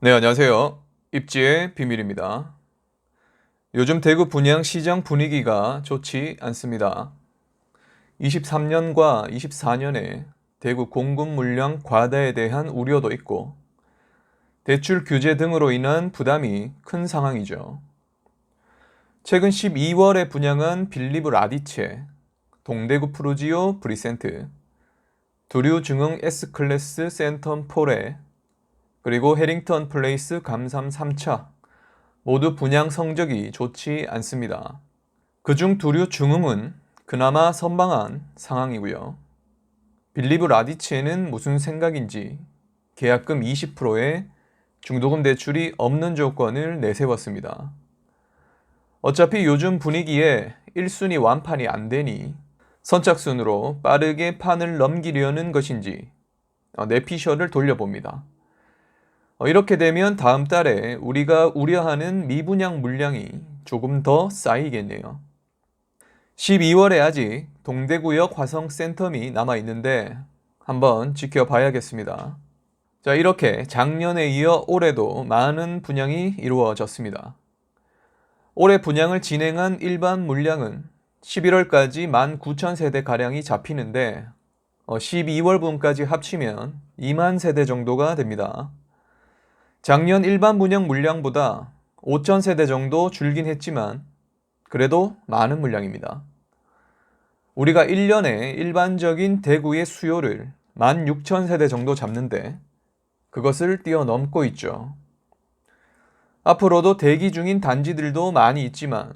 네, 안녕하세요. 입지의 비밀입니다. 요즘 대구 분양 시장 분위기가 좋지 않습니다. 23년과 24년에 대구 공급 물량 과다에 대한 우려도 있고 대출 규제 등으로 인한 부담이 큰 상황이죠. 최근 12월에 분양한 빌리브 라디체, 동대구 프루지오 브리센트, 두류 중흥 S클래스 센텀 포레, 그리고 해링턴 플레이스 감삼 3차 모두 분양 성적이 좋지 않습니다. 그중 두류 중흥은 그나마 선방한 상황이고요. 빌리브 라디치에는 무슨 생각인지 계약금 20%에 중도금 대출이 없는 조건을 내세웠습니다. 어차피 요즘 분위기에 1순위 완판이 안 되니 선착순으로 빠르게 판을 넘기려는 것인지 내피셜을 돌려봅니다. 이렇게 되면 다음 달에 우리가 우려하는 미분양 물량이 조금 더 쌓이겠네요. 12월에 아직 동대구역 화성 센텀이 남아있는데 한번 지켜봐야겠습니다. 자, 이렇게 작년에 이어 올해도 많은 분양이 이루어졌습니다. 올해 분양을 진행한 일반 물량은 11월까지 19,000세대가량이 잡히는데 12월분까지 합치면 2만 세대 정도가 됩니다. 작년 일반 분양 물량보다 5,000세대 정도 줄긴 했지만 그래도 많은 물량입니다. 우리가 1년에 일반적인 대구의 수요를 16,000세대 정도 잡는데 그것을 뛰어넘고 있죠. 앞으로도 대기 중인 단지들도 많이 있지만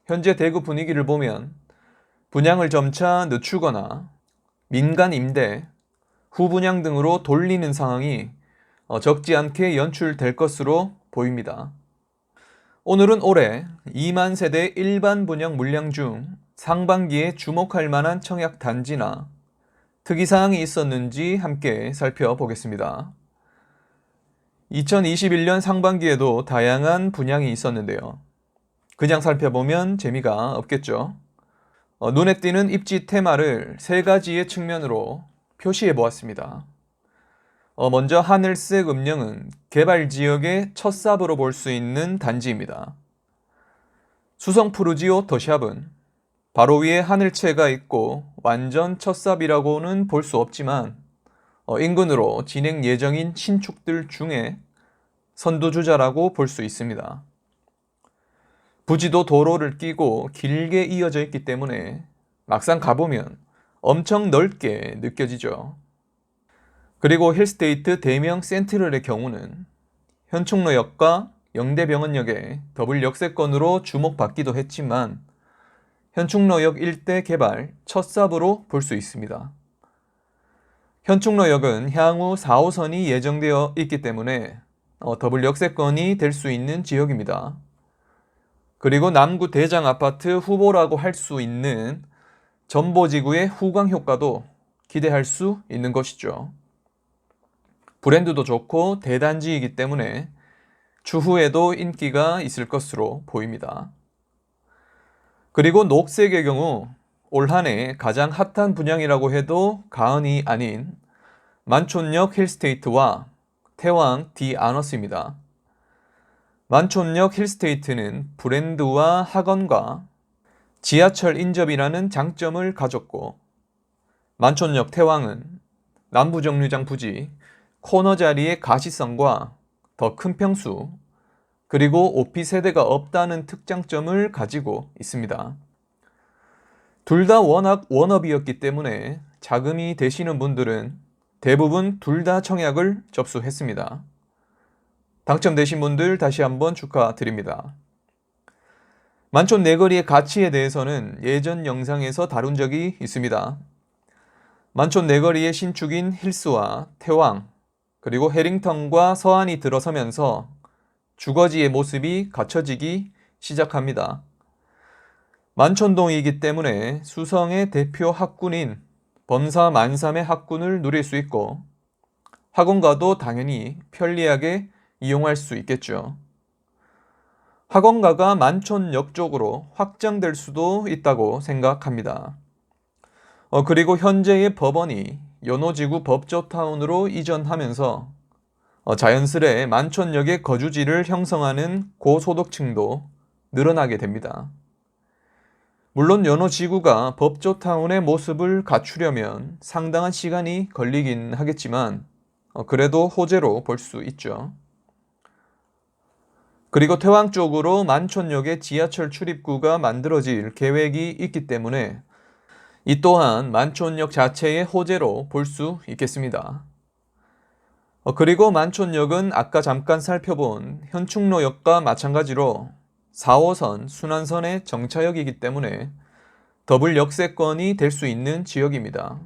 현재 대구 분위기를 보면 분양을 점차 늦추거나 민간 임대, 후분양 등으로 돌리는 상황이 적지 않게 연출될 것으로 보입니다. 오늘은 올해 2만 세대 일반 분양 물량 중 상반기에 주목할 만한 청약 단지나 특이사항이 있었는지 함께 살펴보겠습니다. 2021년 상반기에도 다양한 분양이 있었는데요. 그냥 살펴보면 재미가 없겠죠. 눈에 띄는 입지 테마를 세 가지의 측면으로 표시해 보았습니다. 먼저 하늘색 음령은 개발 지역의 첫 삽으로 볼 수 있는 단지입니다. 수성 푸르지오 더샵은 바로 위에 하늘채가 있고 완전 첫 삽이라고는 볼 수 없지만 인근으로 진행 예정인 신축들 중에 선두주자라고 볼 수 있습니다. 부지도 도로를 끼고 길게 이어져 있기 때문에 막상 가보면 엄청 넓게 느껴지죠. 그리고 힐스테이트 대명 센트럴의 경우는 현충로역과 영대병원역의 더블 역세권으로 주목받기도 했지만 현충로역 일대 개발 첫 삽으로 볼 수 있습니다. 현충로역은 향후 4호선이 예정되어 있기 때문에 더블 역세권이 될 수 있는 지역입니다. 그리고 남구 대장 아파트 후보라고 할 수 있는 전보지구의 후광 효과도 기대할 수 있는 것이죠. 브랜드도 좋고 대단지이기 때문에 추후에도 인기가 있을 것으로 보입니다. 그리고 녹색의 경우 올 한 해 가장 핫한 분양이라고 해도 과언이 아닌 만촌역 힐스테이트와 태왕 디 아너스입니다. 만촌역 힐스테이트는 브랜드와 학원과 지하철 인접이라는 장점을 가졌고 만촌역 태왕은 남부정류장 부지 코너 자리의 가시성과 더 큰 평수, 그리고 오피 세대가 없다는 특장점을 가지고 있습니다. 둘 다 워낙 워너비였기 때문에 자금이 되시는 분들은 대부분 둘 다 청약을 접수했습니다. 당첨되신 분들 다시 한번 축하드립니다. 만촌 내거리의 가치에 대해서는 예전 영상에서 다룬 적이 있습니다. 만촌 내거리의 신축인 힐스와 태왕, 그리고 해링턴과 서안이 들어서면서 주거지의 모습이 갖춰지기 시작합니다. 만촌동이기 때문에 수성의 대표 학군인 범사 만삼의 학군을 누릴 수 있고 학원가도 당연히 편리하게 이용할 수 있겠죠. 학원가가 만촌역 쪽으로 확장될 수도 있다고 생각합니다. 그리고 현재의 법원이 연호지구 법조타운으로 이전하면서 자연스레 만촌역의 거주지를 형성하는 고소득층도 늘어나게 됩니다. 물론 연호지구가 법조타운의 모습을 갖추려면 상당한 시간이 걸리긴 하겠지만 그래도 호재로 볼 수 있죠. 그리고 퇴왕 쪽으로 만촌역에 지하철 출입구가 만들어질 계획이 있기 때문에 이 또한 만촌역 자체의 호재로 볼 수 있겠습니다. 그리고 만촌역은 아까 잠깐 살펴본 현충로역과 마찬가지로 4호선 순환선의 정차역이기 때문에 더블 역세권이 될 수 있는 지역입니다.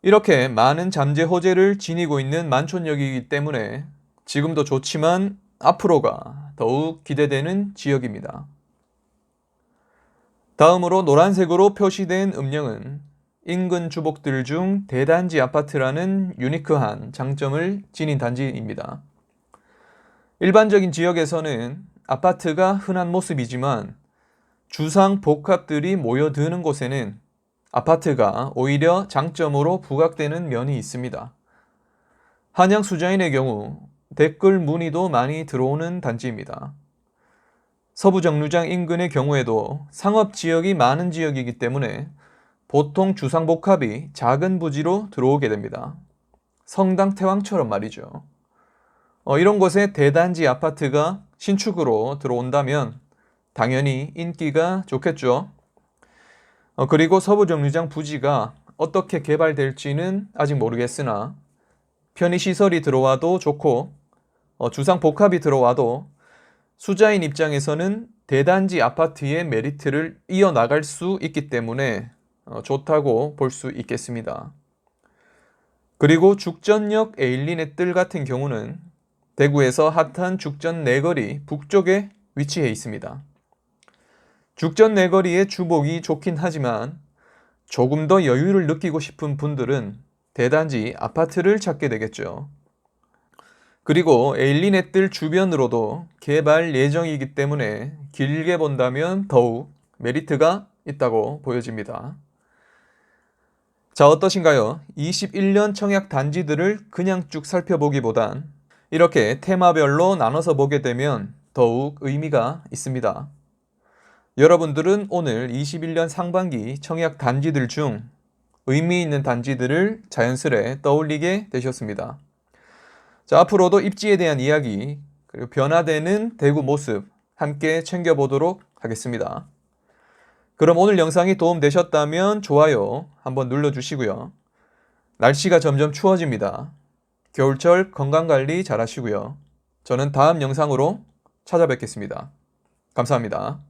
이렇게 많은 잠재 호재를 지니고 있는 만촌역이기 때문에 지금도 좋지만 앞으로가 더욱 기대되는 지역입니다. 다음으로 노란색으로 표시된 음령은 인근 주복들 중 대단지 아파트라는 유니크한 장점을 지닌 단지입니다. 일반적인 지역에서는 아파트가 흔한 모습이지만 주상 복합들이 모여드는 곳에는 아파트가 오히려 장점으로 부각되는 면이 있습니다. 한양 수자인의 경우 댓글 문의도 많이 들어오는 단지입니다. 서부정류장 인근의 경우에도 상업지역이 많은 지역이기 때문에 보통 주상복합이 작은 부지로 들어오게 됩니다. 성당 태왕처럼 말이죠. 이런 곳에 대단지 아파트가 신축으로 들어온다면 당연히 인기가 좋겠죠. 그리고 서부정류장 부지가 어떻게 개발될지는 아직 모르겠으나 편의시설이 들어와도 좋고 주상복합이 들어와도 수자인 입장에서는 대단지 아파트의 메리트를 이어나갈 수 있기 때문에 좋다고 볼 수 있겠습니다. 그리고 죽전역 에일린의 뜰 같은 경우는 대구에서 핫한 죽전 내거리 북쪽에 위치해 있습니다. 죽전 내거리의 주복이 좋긴 하지만 조금 더 여유를 느끼고 싶은 분들은 대단지 아파트를 찾게 되겠죠. 그리고 에일린의 뜰 주변으로도 개발 예정이기 때문에 길게 본다면 더욱 메리트가 있다고 보여집니다. 자, 어떠신가요? 21년 청약 단지들을 그냥 쭉 살펴보기보단 이렇게 테마별로 나눠서 보게 되면 더욱 의미가 있습니다. 여러분들은 오늘 21년 상반기 청약 단지들 중 의미 있는 단지들을 자연스레 떠올리게 되셨습니다. 자, 앞으로도 입지에 대한 이야기, 그리고 변화되는 대구 모습 함께 챙겨보도록 하겠습니다. 그럼 오늘 영상이 도움되셨다면 좋아요 한번 눌러주시고요. 날씨가 점점 추워집니다. 겨울철 건강관리 잘 하시고요. 저는 다음 영상으로 찾아뵙겠습니다. 감사합니다.